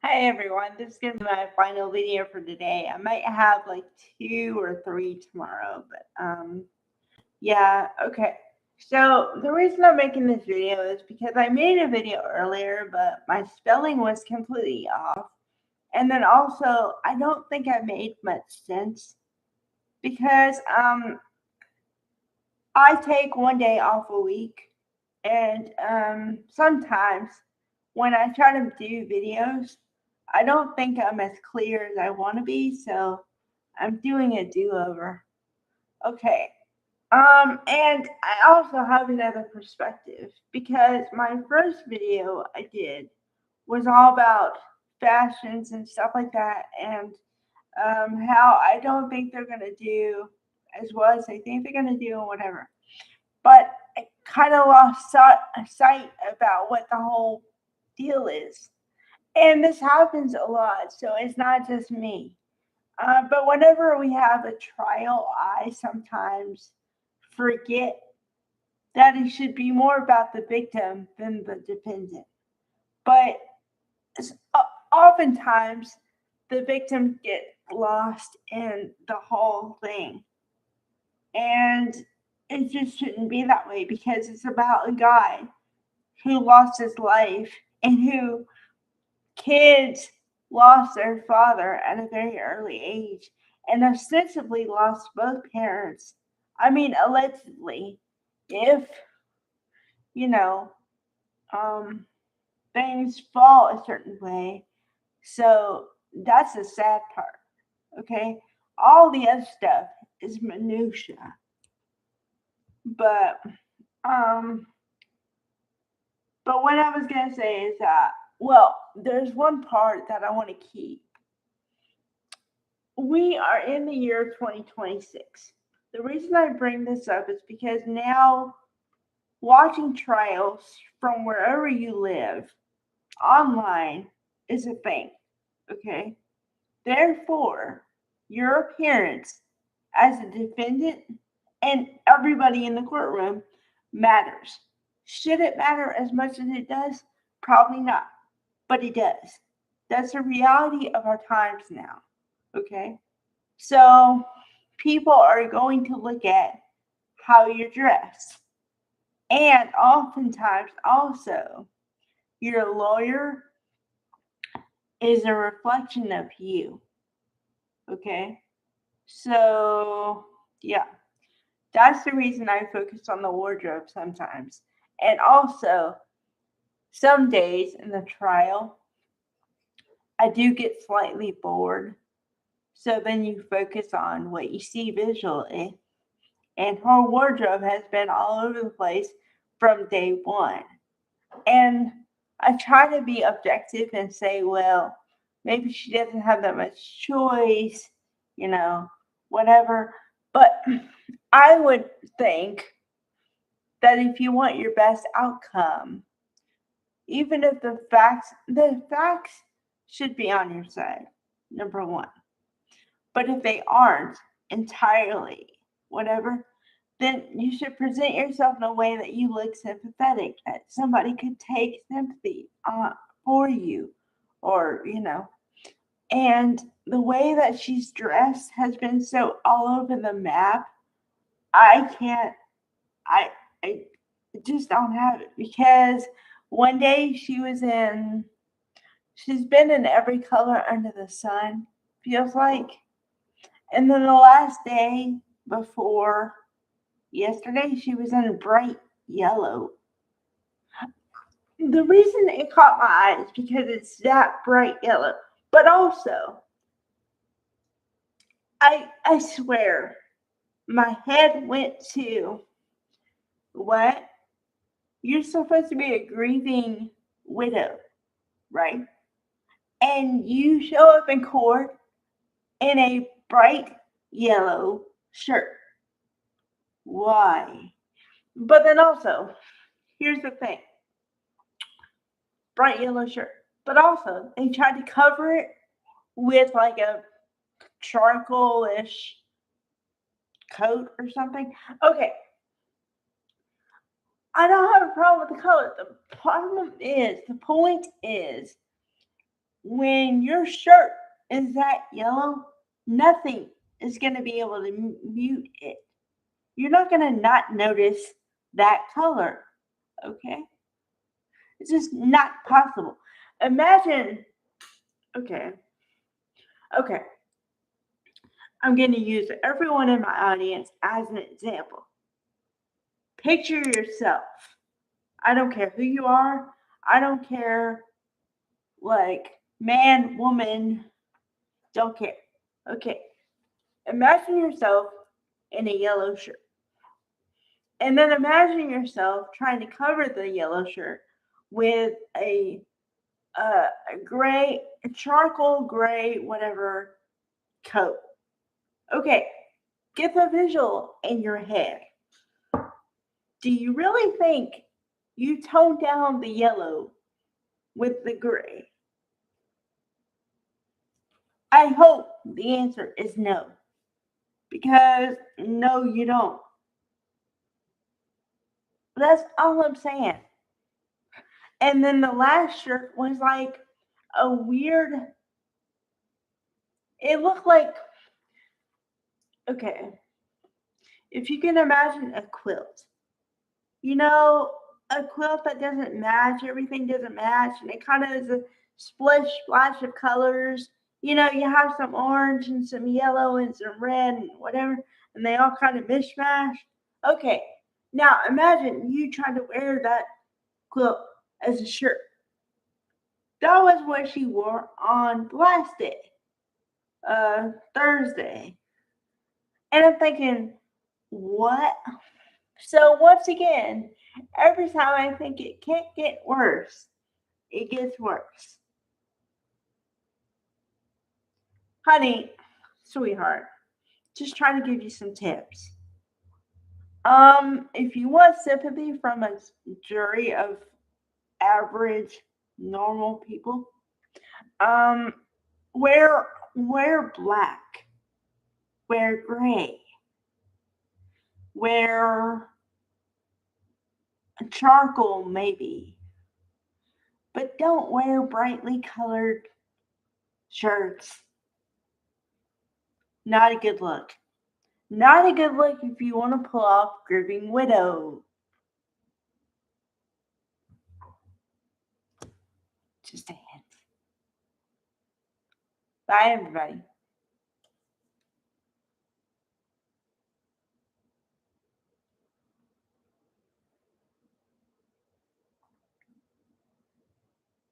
Hi everyone, this is gonna be my final video for today. I might have like 2 or 3 tomorrow, but yeah, okay. So the reason I'm making this video is because I made a video earlier, but my spelling was completely off. And then also I don't think I made much sense because I take one day off a week, and sometimes when I try to do videos, I don't think I'm as clear as I want to be, so I'm doing a do-over. Okay. And I also have another perspective because my first video I did was all about fashions and stuff like that, and how I don't think they're gonna do as well as they think they're gonna do, and whatever. But I kind of lost sight about what the whole deal is. And this happens a lot, so it's not just me. But whenever we have a trial, I sometimes forget that it should be more about the victim than the defendant. But oftentimes, the victims get lost in the whole thing. And it just shouldn't be that way because it's about a guy who lost his life and who kids lost their father at a very early age and ostensibly lost both parents. I mean, allegedly, if, you know, um, things fall a certain way. So that's the sad part, okay? All the other stuff is minutia. But, um, but what I was going to say is that, well, there's one part that I want to keep. We are in the year 2026. The reason I bring this up is because now watching trials from wherever you live online is a thing, okay? Therefore, your appearance as a defendant and everybody in the courtroom matters. Should it matter as much as it does? Probably not, but it does. That's the reality of our times now, okay? So people are going to look at how you're dressed. And oftentimes, also, your lawyer is a reflection of you. Okay? So, yeah, that's the reason I focus on the wardrobe sometimes. And also, some days in the trial, I do get slightly bored. So then you focus on what you see visually. And her wardrobe has been all over the place from day one. And I try to be objective and say, well, maybe she doesn't have that much choice, you know, whatever. But I would think that if you want your best outcome, even if the facts should be on your side, number one. But if they aren't entirely, whatever, then you should present yourself in a way that you look sympathetic, that somebody could take sympathy for you, or, And the way that she's dressed has been so all over the map. I can't, I just don't have it because one day she's been in every color under the sun, feels like. And then the last day before yesterday, she was in bright yellow. The reason it caught my eye is because it's that bright yellow. But also, I swear, my head went to what? You're supposed to be a grieving widow, right? And you show up in court in a bright yellow shirt. Why? But then also, here's the thing, bright yellow shirt. But also, they tried to cover it with like a charcoal-ish coat or something. Okay, I don't have a problem with the color. The point is, when your shirt is that yellow, nothing is going to be able to mute it. You're not going to not notice that color, okay? It's just not possible. Imagine, okay, I'm going to use everyone in my audience as an example. Picture yourself. I don't care who you are. I don't care, like, man, woman, don't care. Okay, imagine yourself in a yellow shirt. And then imagine yourself trying to cover the yellow shirt with a gray, charcoal gray, whatever coat. Okay, get the visual in your head. Do you really think you toned down the yellow with the gray? I hope the answer is no. Because no, you don't. That's all I'm saying. And then the last shirt was like a weird, it looked like, okay, if you can imagine a quilt, you know, a quilt that doesn't match, everything doesn't match, and it kind of is a splash of colors. You know, you have some orange and some yellow and some red and whatever, and they all kind of mishmash. Okay, now imagine you trying to wear that quilt as a shirt. That was what she wore on the last day, Thursday. And I'm thinking, what? So once again, every time I think it can't get worse, it gets worse. Honey, sweetheart, just trying to give you some tips. If you want sympathy from a jury of average, normal people, um, wear black, wear gray, wear charcoal maybe, but don't wear brightly colored shirts. Not a good look. Not a good look if you want to pull off Grieving Widow. Just a hint. Bye, everybody.